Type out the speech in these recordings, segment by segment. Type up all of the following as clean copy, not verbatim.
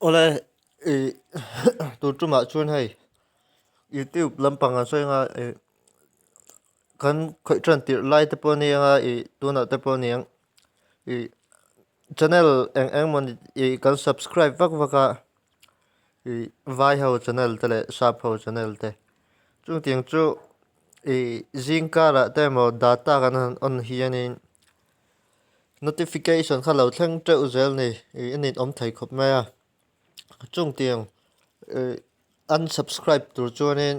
Ole i tu tuma chuan hei YouTube lampang an soinga kan khoi tran tir lai te pawh nia i tuna te pawh niang i channel eng mon i kan subscribe vaka i vai ho channel te le sap ho channel te chung tiang chu i zingkara te mo data kan on hianin notification khalo thleng teuh zel ni i anin om thei khop mai a chung tiang unsubscribe tur chuanin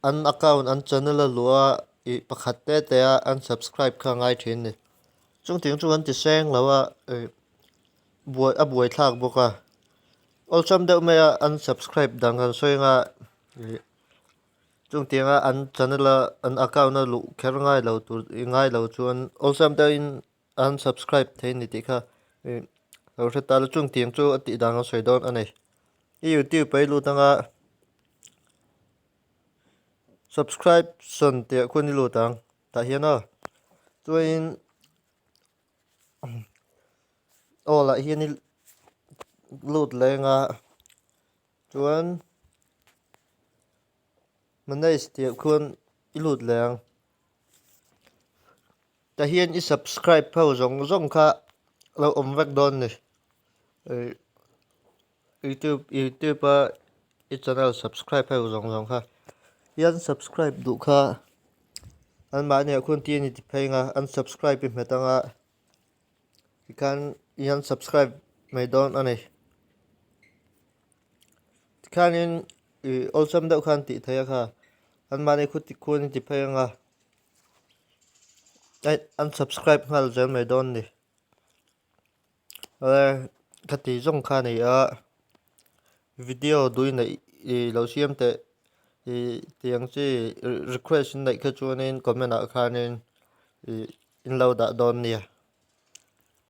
an account an channel a lua i pakhat te a unsubscribe kha ngai thin ni chung tiang chu an ti seng lawa buai thlak boka olcham deuh mai a unsubscribe dang kan soinga chung tiang a an channel a an account a lu kher ngai lo tur ngai lo chuan olcham deuh in unsubscribe thein ni ti kha lo theta lu chung tiang chu ati dang a soi don ani i YouTube pai lu tanga subscribe son te khuni lu tang ta hian a chuin ola hian i lut lenga chuan manai ste khun i lut leng ta hian i subscribe pho zong kha lo om vek don ni YouTube a i channel subscribe pho zong kha yan subscribe du kha an ma ne khun ti ni ti phainga unsubscribe pi metanga ikan yan subscribe mai don ani tikanin olsam deuh khan ti thaya kha an ma ne khun ti phainga ai unsubscribe ngal zel mai don ni khati zong kha nei a video dui nei i lo siam te i tiang chi request nei kha chuanin comment a khanin in lo da don nia